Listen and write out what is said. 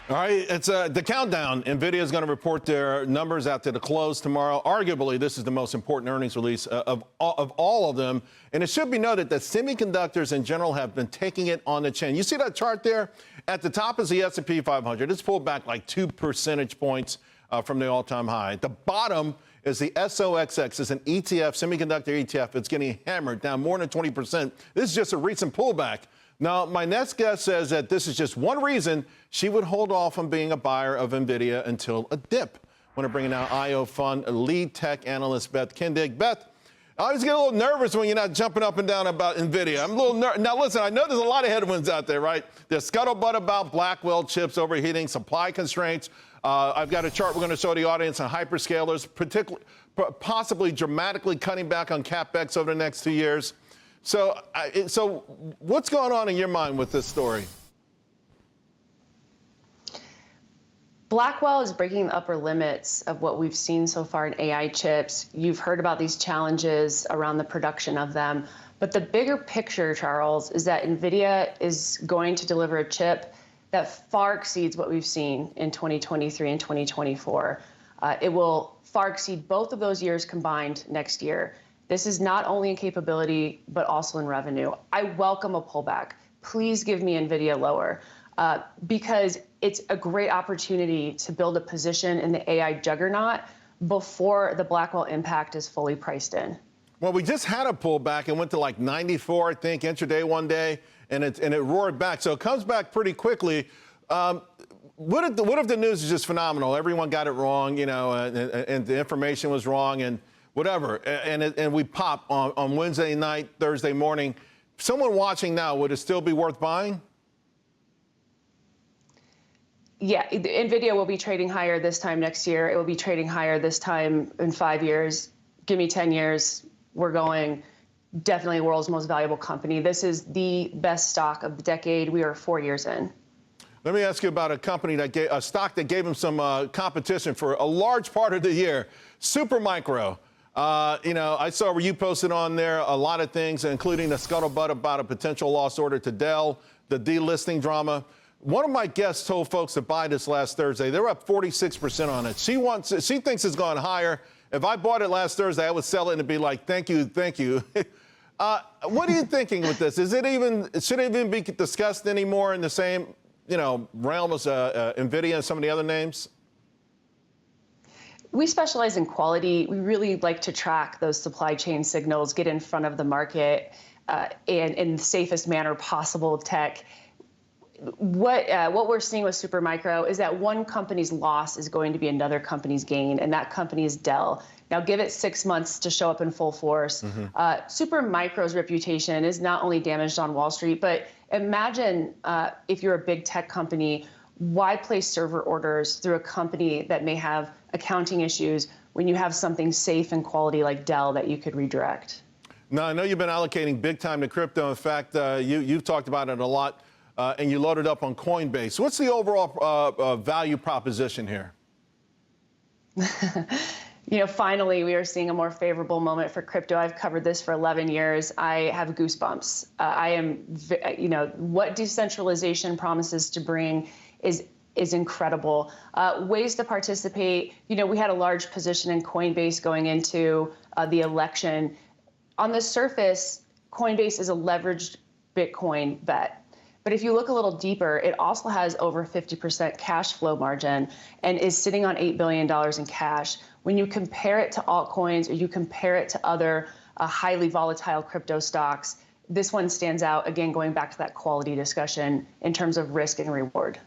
All right, it's the countdown. Nvidia is going to report their numbers after the close tomorrow. Arguably, this is the most important earnings release of all of them. And it should be noted that semiconductors in general have been taking it on the chin. You see that chart there? At the top is the S&P 500. It's pulled back like 2 percentage points from the all-time high. At the bottom is the SOXX. It's an ETF, semiconductor ETF. It's getting hammered down more than 20%. This is just a recent pullback. Now, my next guest says that this is just one reason she would hold off on being a buyer of Nvidia until a dip. I want to bring in now IO Fund Lead Tech Analyst Beth Kindig. Beth, I always get a little nervous when you're not jumping up and down about Nvidia. I'm a little nervous. Now, listen, I know there's a lot of headwinds out there, right? There's scuttlebutt about Blackwell chips overheating, supply constraints. I've got a chart we're going to show the audience on hyperscalers, particularly, possibly dramatically cutting back on CapEx over the next 2 years. So what's going on in your mind with this story? Blackwell is breaking the upper limits of what we've seen so far in AI chips. You've heard about these challenges around the production of them. But the bigger picture, Charles, is that Nvidia is going to deliver a chip that far exceeds what we've seen in 2023 and 2024. It will far exceed both of those years combined next year. This is not only in capability, but also in revenue. I welcome a pullback. Please give me Nvidia lower because it's a great opportunity to build a position in the AI juggernaut before the Blackwell impact is fully priced in. Well, we just had a pullback and went to like 94, I think, intraday one day, and it roared back. So it comes back pretty quickly. What if the news is just phenomenal? Everyone got it wrong, you know, and the information was wrong, and whatever, and we pop on Wednesday night, Thursday morning. Someone watching now, would it still be worth buying? Yeah, Nvidia will be trading higher this time next year. It will be trading higher this time in 5 years. Give me 10 years. We're going definitely the world's most valuable company. This is the best stock of the decade. We are 4 years in. Let me ask you about a company that a stock that gave them some competition for a large part of the year, Supermicro. You know, I saw where you posted on there a lot of things, including the scuttlebutt about a potential lost order to Dell, the delisting drama. One of my guests told folks to buy this last Thursday. They're up 46% on it. She thinks it's gone higher. If I bought it last Thursday, I would sell it and be like, thank you, thank you. What are you thinking with this? Should it even be discussed anymore in the same, you know, realm as Nvidia and some of the other names? We specialize in quality. We really like to track those supply chain signals, get in front of the market, and in the safest manner possible tech. What we're seeing with Supermicro is that one company's loss is going to be another company's gain, and that company is Dell. Now, give it 6 months to show up in full force. Supermicro's reputation is not only damaged on Wall Street, but imagine if you're a big tech company, why place server orders through a company that may have accounting issues when you have something safe and quality like Dell that you could redirect? Now, I know you've been allocating big time to crypto. In fact, you've talked about it a lot, and you loaded up on Coinbase. What's the overall value proposition here? You know, finally, we are seeing a more favorable moment for crypto. I've covered this for 11 years. I have goosebumps. You know, what decentralization promises to bring is incredible. Ways to participate. You know, we had a large position in Coinbase going into the election. On the surface, Coinbase is a leveraged Bitcoin bet. But if you look a little deeper, it also has over 50% cash flow margin and is sitting on $8 billion in cash. When you compare it to altcoins or you compare it to other highly volatile crypto stocks, this one stands out, again, going back to that quality discussion in terms of risk and reward.